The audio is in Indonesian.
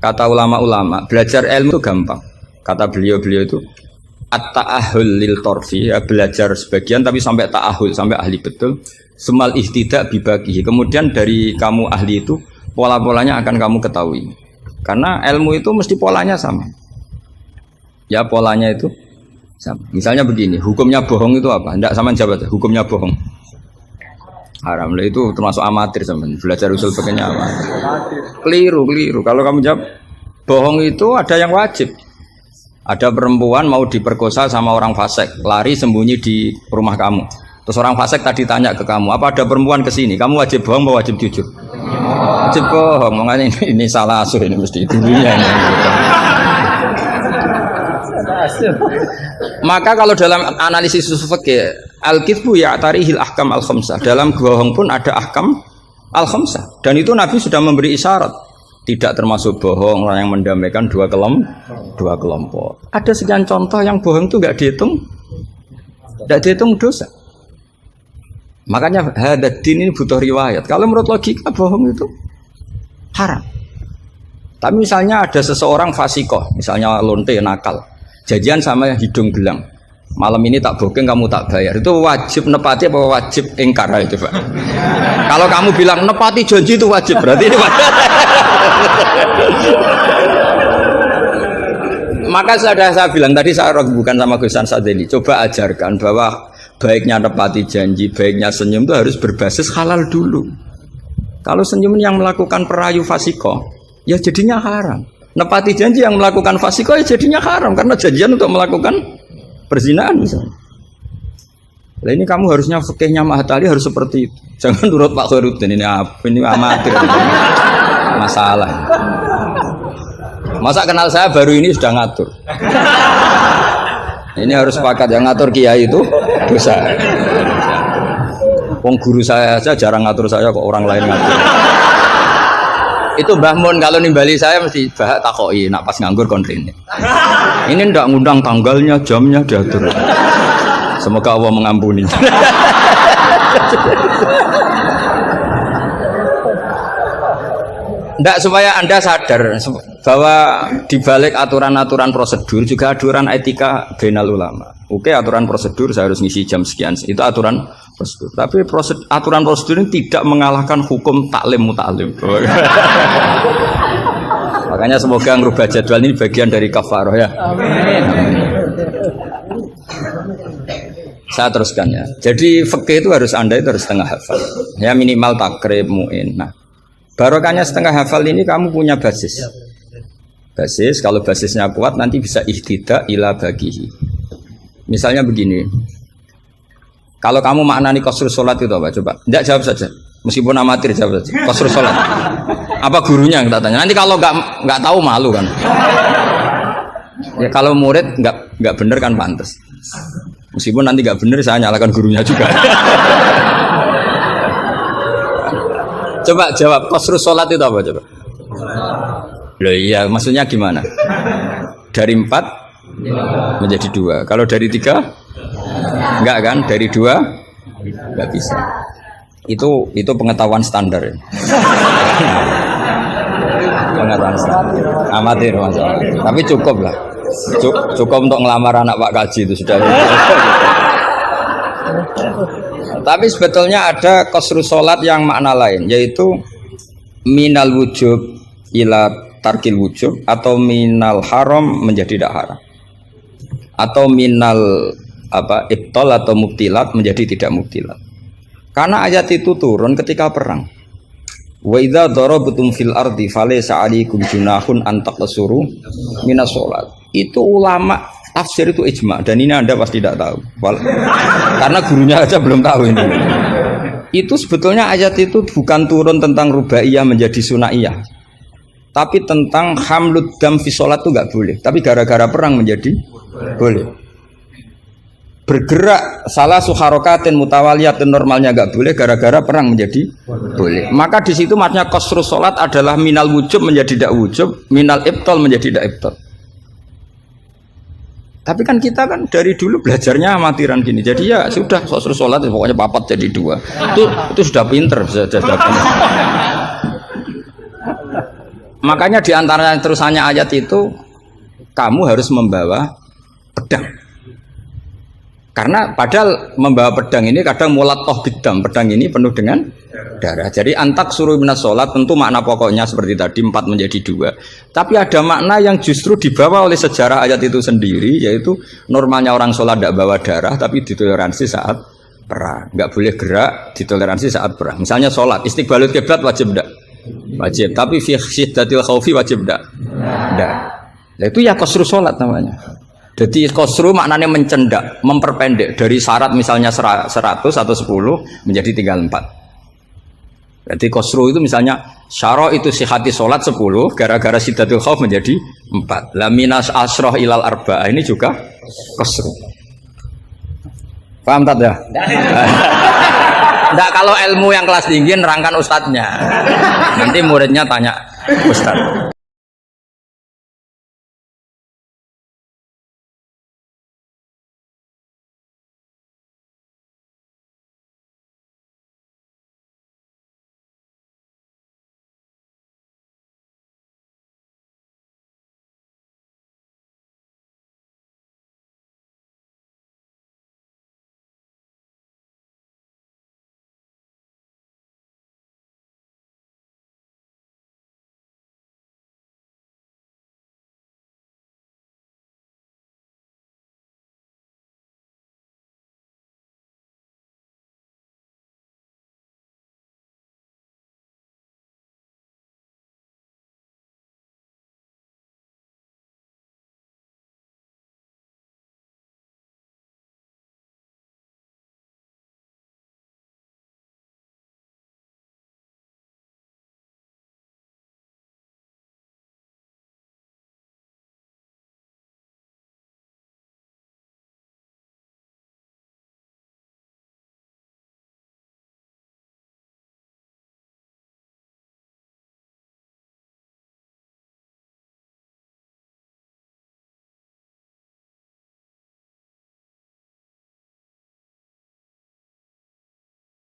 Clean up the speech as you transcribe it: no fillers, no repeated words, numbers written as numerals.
Kata ulama-ulama, belajar ilmu itu gampang. Kata beliau-beliau itu at-ta'ahul lil torfi, ya, belajar sebagian tapi sampai ta'ahul, sampai ahli betul. Semal ihtidak bibagi. Kemudian dari kamu ahli itu pola-polanya akan kamu ketahui. Karena ilmu itu mesti polanya sama. Ya polanya itu sama. Misalnya begini, hukumnya bohong itu apa? Tidak sama jawab, hukumnya bohong. Haram lah, itu termasuk amatir teman. Belajar usul fikihnya amatir. Keliru. Kalau kamu jawab bohong itu ada yang wajib. Ada perempuan mau diperkosa sama orang fasik, lari sembunyi di rumah kamu. Terus orang fasik tadi tanya ke kamu, apa ada perempuan kesini? Kamu wajib bohong atau wajib jujur? Wajib bohong. Makanya ini salah asuh ini mesti dunia ini. Maka kalau dalam analisis usul fikih, al-kitsbu ya'tarihil ahkam al-khamsah. Dalam bohong pun ada ahkam al-khamsah. Dan itu Nabi sudah memberi isyarat. Tidak termasuk bohong orang yang mendamaikan dua kelompok. Ada sekian contoh yang bohong itu enggak dihitung dosa. Makanya hadadin ini butuh riwayat. Kalau menurut logika bohong itu haram. Tapi misalnya ada seseorang fasikoh, misalnya lonte nakal, janjian sama hidung belang, malam ini tak booking kamu tak bayar, itu wajib nepati apa wajib ingkar itu Pak? Kalau kamu bilang nepati janji itu wajib, berarti ini wajib. Maka saya bilang tadi, saya bukan sama Gusan Sadeli, coba ajarkan bahwa baiknya nepati janji, baiknya senyum itu harus berbasis halal dulu. Kalau senyum yang melakukan perayu fasikoh, ya jadinya haram. Nepati janji yang melakukan fasikoh ya jadinya haram, karena janjian untuk melakukan perzinaan misalnya. Nah ini kamu harusnya fikihnya Mahatali harus seperti itu. Jangan nurut Pak Khairuddin, ini amatir. Masalah. Masa kenal saya baru ini sudah ngatur. Ini harus sepakat, yang ngatur kiai itu dosa. Wong guru saya aja jarang ngatur saya, kok orang lain ngatur. Itu Mbah Mun kalau nimbali saya mesti bahak takoi, nak pas nganggur kontrine. Ini ndak ngundang tanggalnya, jamnya diatur. Semoga Allah mengampuni. Ndak, supaya Anda sadar bahwa di balik aturan-aturan prosedur juga aturan etika bainal ulama. Oke, aturan prosedur saya harus ngisi jam sekian, itu aturan prosedur. Tapi aturan prosedur ini tidak mengalahkan hukum taklim mutaklim. Makanya semoga ngerubah jadwal ini bagian dari kafaroh ya. Amin. Saya teruskan ya. Jadi fikih itu harus Anda itu harus setengah hafal. Ya minimal takrib muin. Nah, barokahnya setengah hafal ini kamu punya basis. Basis, kalau basisnya kuat nanti bisa ihtidak ila bagihi. Misalnya begini. Kalau kamu maknani qasrus salat itu apa? Coba. Enggak, jawab saja. Meskipun amatir jawab saja. Qasrus salat. Apa gurunya yang tak tanya? Nanti kalau enggak tahu malu kan. Ya kalau murid enggak benar kan pantas. Meskipun nanti enggak benar saya nyalakan gurunya juga. Coba jawab, qasrus salat itu apa coba? Loh iya, maksudnya gimana? Dari 4 menjadi 2. Kalau dari 3 enggak kan? Dari 2 enggak bisa. Itu pengetahuan standar. Pengetahuan standar. Amatir masalah. Tapi cukup lah. Cukup untuk ngelamar anak Pak Kaji itu sudah. Tapi sebetulnya ada qasrus salat yang makna lain, yaitu minal wujub ila tarkil wujub, atau minal haram menjadi tidak haram, atau minal ibtal atau mubtilat menjadi tidak mubtilat. Karena ayat itu turun ketika perang. Wa idza darabtum fil ardi falaysa 'alaikum junahun an taqsuru minas shalat. Itu ulama tafsir itu ijma, dan ini Anda pasti tidak tahu. Karena gurunya aja belum tahu ini. Itu sebetulnya ayat itu bukan turun tentang rubaiyah menjadi sunaiyah, tapi tentang hamlud dam fi sholat itu nggak boleh. Tapi gara-gara perang menjadi boleh. Bergerak salah suharokatin mutawaliyatin normalnya nggak boleh, gara-gara perang menjadi boleh. Maka di situ maknanya qasrus sholat adalah minal wujub menjadi tidak wujub, minal ibtal menjadi tidak ibtal. Tapi kan kita kan dari dulu belajarnya amatiran gini. Jadi ya sudah qasrus sholat pokoknya papat jadi 2. Itu sudah pinter, sudah pinter. Makanya di antara terusannya ayat itu kamu harus membawa pedang. Karena padahal membawa pedang ini kadang mulat toh bidam, pedang ini penuh dengan darah. Jadi antak suruh minas sholat tentu makna pokoknya seperti tadi 4 menjadi 2. Tapi ada makna yang justru dibawa oleh sejarah ayat itu sendiri, yaitu normalnya orang sholat tidak bawa darah tapi ditoleransi saat perang. Nggak boleh gerak, ditoleransi saat perang. Misalnya sholat, istiqbalul kiblat wajib tidak? Wajib. Tapi fi syiddatil khaufi wajib tidak? Tidak. Nah, itu ya qasru sholat namanya. Jadi qasru maknanya mencendak, memperpendek dari syarat misalnya 100 atau 10 menjadi tinggal 4. Jadi qasru itu misalnya syara itu sihati sholat 10 gara-gara syiddatul khauf menjadi 4. La minas asroh ilal arba'ah ini juga qasru. Paham tak ya? Enggak, kalau ilmu yang kelas tinggi nerangkan ustadznya. Nanti muridnya tanya ustadz.